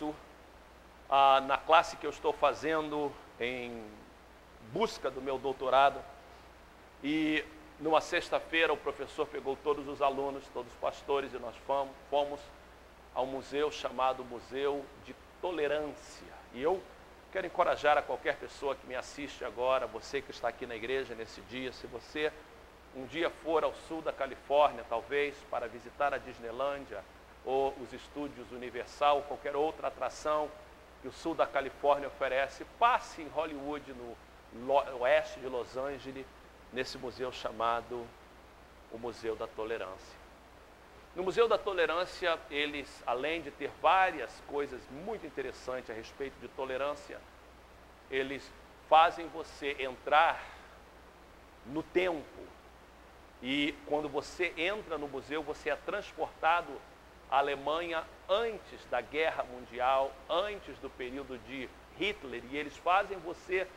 curso, na classe que eu estou fazendo em busca do meu doutorado, e numa sexta-feira o professor pegou todos os alunos, todos os pastores, e nós fomos ao museu chamado Museu de Tolerância. E eu quero encorajar a qualquer pessoa que me assiste agora, você que está aqui na igreja nesse dia, se você um dia for ao sul da Califórnia, talvez, para visitar a Disneylândia, ou os estúdios Universal, ou qualquer outra atração que o sul da Califórnia oferece, passe em Hollywood, no oeste de Los Angeles, nesse museu chamado o Museu da Tolerância. No Museu da Tolerância, eles, além de ter várias coisas muito interessantes a respeito de tolerância, eles fazem você entrar no tempo. E quando você entra no museu, você é transportado à Alemanha antes da Guerra Mundial, antes do período de Hitler, e eles fazem você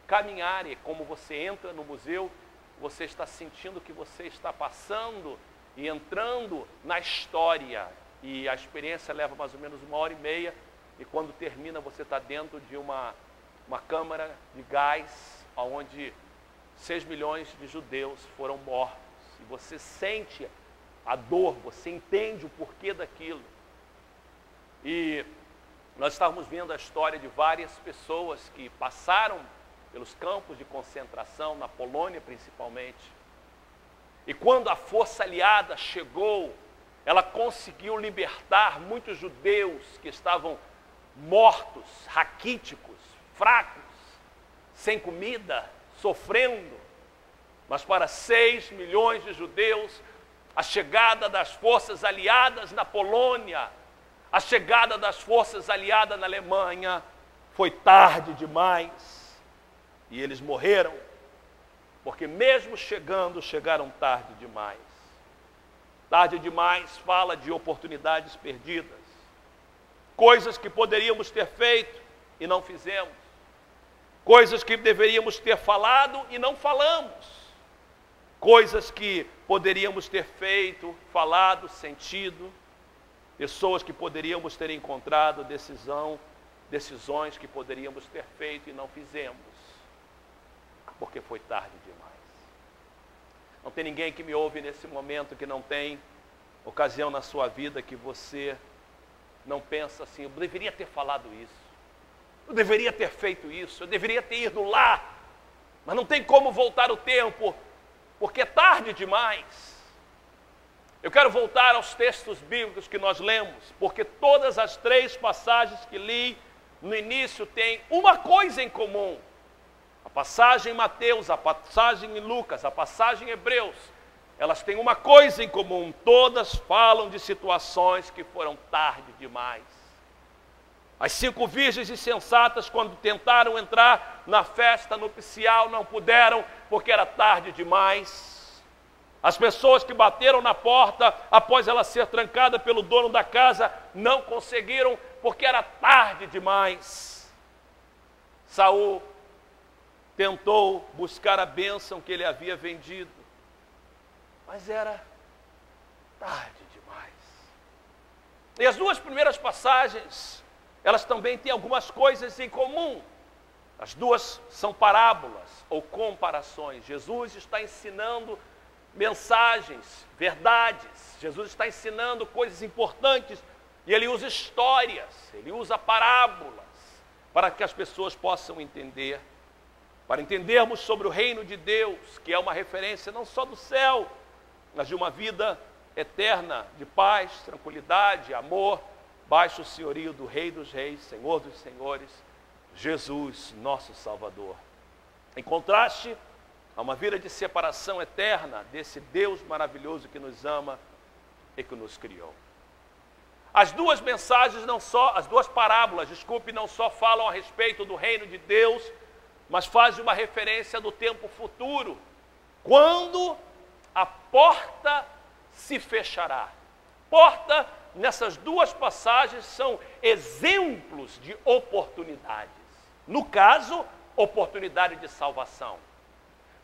caminhar, e como você entra no museu, você está sentindo que você está passando e entrando na história, e a experiência leva mais ou menos 1h30, e quando termina você está dentro de uma câmara de gás, onde 6 milhões de judeus foram mortos, e você sente a dor, você entende o porquê daquilo. E nós estávamos vendo a história de várias pessoas que passaram pelos campos de concentração, na Polônia principalmente. E quando a força aliada chegou, ela conseguiu libertar muitos judeus que estavam mortos, raquíticos, fracos, sem comida, sofrendo. Mas para 6 milhões de judeus, a chegada das forças aliadas na Polônia, a chegada das forças aliadas na Alemanha, foi tarde demais. E eles morreram, porque mesmo chegaram tarde demais. Tarde demais fala de oportunidades perdidas, coisas que poderíamos ter feito e não fizemos, coisas que deveríamos ter falado e não falamos, coisas que poderíamos ter feito, falado, sentido, pessoas que poderíamos ter encontrado decisões que poderíamos ter feito e não fizemos, porque foi tarde demais. Não tem ninguém que me ouve nesse momento que não tem ocasião na sua vida que você não pensa assim, eu deveria ter falado isso, eu deveria ter feito isso, eu deveria ter ido lá, mas não tem como voltar o tempo, porque é tarde demais. Eu quero voltar aos textos bíblicos que nós lemos, porque todas as 3 passagens que li no início têm uma coisa em comum. A passagem em Mateus, a passagem em Lucas, a passagem em Hebreus, elas têm uma coisa em comum, todas falam de situações que foram tarde demais. As 5 virgens insensatas, quando tentaram entrar na festa nupcial, não puderam, porque era tarde demais. As pessoas que bateram na porta, após ela ser trancada pelo dono da casa, não conseguiram, porque era tarde demais. Saul tentou buscar a bênção que ele havia vendido, mas era tarde demais. E as 2 primeiras passagens, elas também têm algumas coisas em comum. As 2 são parábolas ou comparações. Jesus está ensinando mensagens, verdades. Jesus está ensinando coisas importantes e ele usa histórias, ele usa parábolas para que as pessoas possam entender. Para entendermos sobre o reino de Deus, que é uma referência não só do céu, mas de uma vida eterna, de paz, tranquilidade, amor, baixo o senhorio do Rei dos Reis, Senhor dos Senhores, Jesus, nosso Salvador. Em contraste a uma vida de separação eterna desse Deus maravilhoso que nos ama e que nos criou. As 2 mensagens as 2 parábolas, não só falam a respeito do reino de Deus, mas faz uma referência do tempo futuro, quando a porta se fechará. Porta, nessas 2 passagens, são exemplos de oportunidades. No caso, oportunidade de salvação.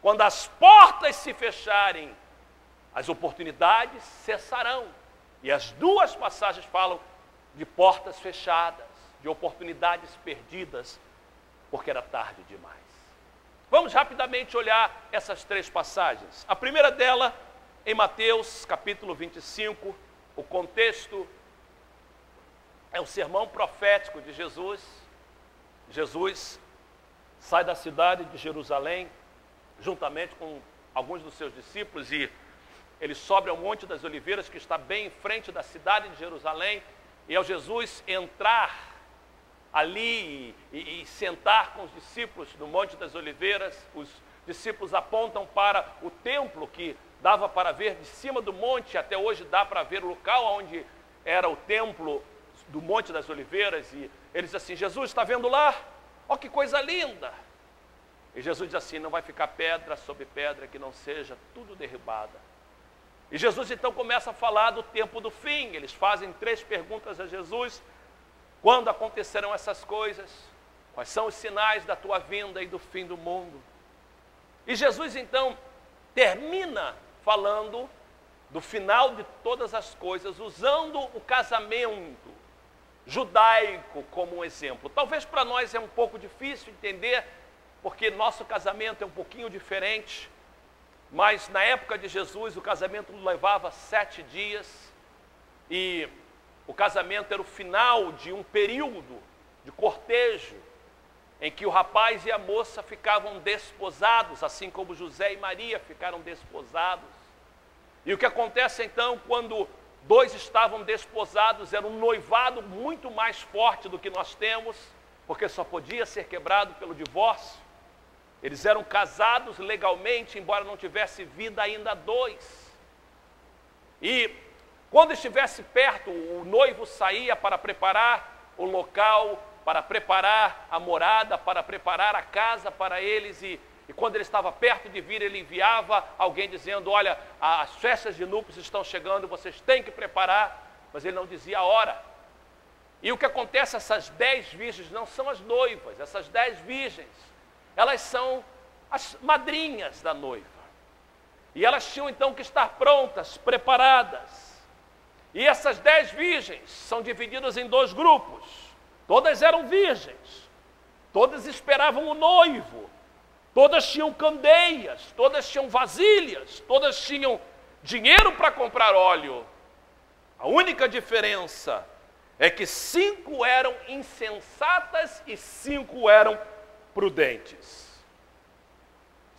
Quando as portas se fecharem, as oportunidades cessarão. E as 2 passagens falam de portas fechadas, de oportunidades perdidas, porque era tarde demais. Vamos rapidamente olhar essas 3 passagens. A primeira dela, em Mateus capítulo 25, o contexto é o sermão profético de Jesus. Jesus sai da cidade de Jerusalém, juntamente com alguns dos seus discípulos, e ele sobe ao Monte das Oliveiras, que está bem em frente da cidade de Jerusalém, e ao Jesus entrar ali e sentar com os discípulos no Monte das Oliveiras, os discípulos apontam para o templo que dava para ver de cima do monte, até hoje dá para ver o local onde era o templo do Monte das Oliveiras, e eles dizem assim: Jesus, está vendo lá? Ó, que coisa linda! E Jesus diz assim: não vai ficar pedra sobre pedra que não seja tudo derribada. E Jesus então começa a falar do tempo do fim. Eles fazem 3 perguntas a Jesus: quando acontecerão essas coisas? Quais são os sinais da tua vinda e do fim do mundo? E Jesus então termina falando do final de todas as coisas, usando o casamento judaico como um exemplo. Talvez para nós é um pouco difícil entender, porque nosso casamento é um pouquinho diferente, mas na época de Jesus o casamento levava 7 dias, e o casamento era o final de um período de cortejo, em que o rapaz e a moça ficavam desposados, assim como José e Maria ficaram desposados. E o que acontece então, quando 2 estavam desposados, era um noivado muito mais forte do que nós temos, porque só podia ser quebrado pelo divórcio. Eles eram casados legalmente, embora não tivesse vida ainda 2. E quando estivesse perto, o noivo saía para preparar o local, para preparar a morada, para preparar a casa para eles, e quando ele estava perto de vir, ele enviava alguém dizendo: olha, as festas de núpcias estão chegando, vocês têm que preparar, mas ele não dizia a hora. E o que acontece, essas 10 virgens não são as noivas, essas 10 virgens, elas são as madrinhas da noiva. E elas tinham então que estar prontas, preparadas. E essas 10 virgens são divididas em 2 grupos. Todas eram virgens, todas esperavam o noivo, todas tinham candeias, todas tinham vasilhas, todas tinham dinheiro para comprar óleo. A única diferença é que 5 eram insensatas e 5 eram prudentes.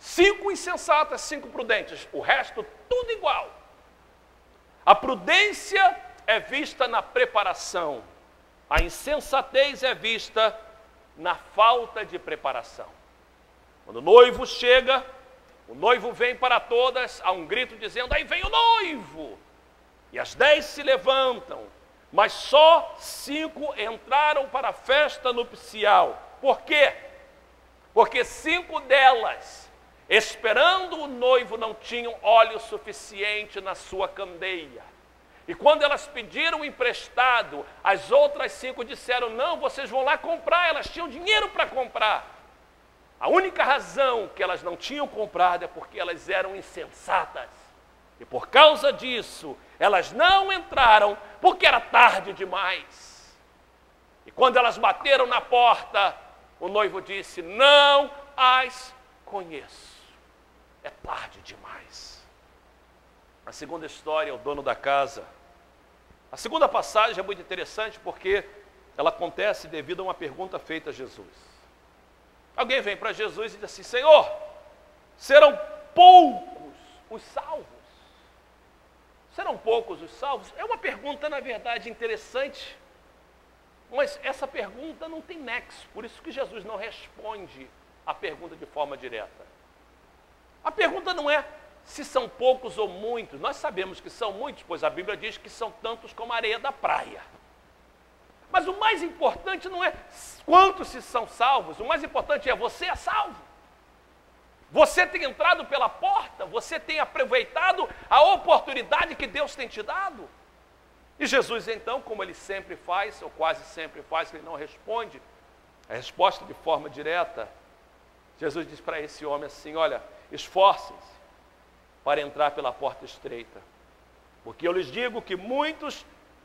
5 insensatas, 5 prudentes, o resto tudo igual. A prudência é vista na preparação, a insensatez é vista na falta de preparação. Quando o noivo chega, o noivo vem para todas, há um grito dizendo: aí vem o noivo! E as 10 se levantam, mas só 5 entraram para a festa nupcial. Por quê? Porque 5 delas, esperando o noivo, não tinham óleo suficiente na sua candeia. E quando elas pediram emprestado, as outras 5 disseram: não, vocês vão lá comprar. Elas tinham dinheiro para comprar. A única razão que elas não tinham comprado é porque elas eram insensatas. E por causa disso, elas não entraram, porque era tarde demais. E quando elas bateram na porta, o noivo disse: não as conheço. É tarde demais. A segunda história é o dono da casa. A segunda passagem é muito interessante porque ela acontece devido a uma pergunta feita a Jesus. Alguém vem para Jesus e diz assim: Senhor, serão poucos os salvos? Serão poucos os salvos? É uma pergunta, na verdade, interessante, mas essa pergunta não tem nexo, por isso que Jesus não responde a pergunta de forma direta. A pergunta não é se são poucos ou muitos. Nós sabemos que são muitos, pois a Bíblia diz que são tantos como a areia da praia. Mas o mais importante não é quantos se são salvos, o mais importante é: você é salvo. Você tem entrado pela porta, você tem aproveitado a oportunidade que Deus tem te dado. E Jesus então, como ele sempre faz, ou quase sempre faz, ele não responde a resposta de forma direta. Jesus diz para esse homem assim: olha, esforcem-se para entrar pela porta estreita, porque eu lhes digo que muitos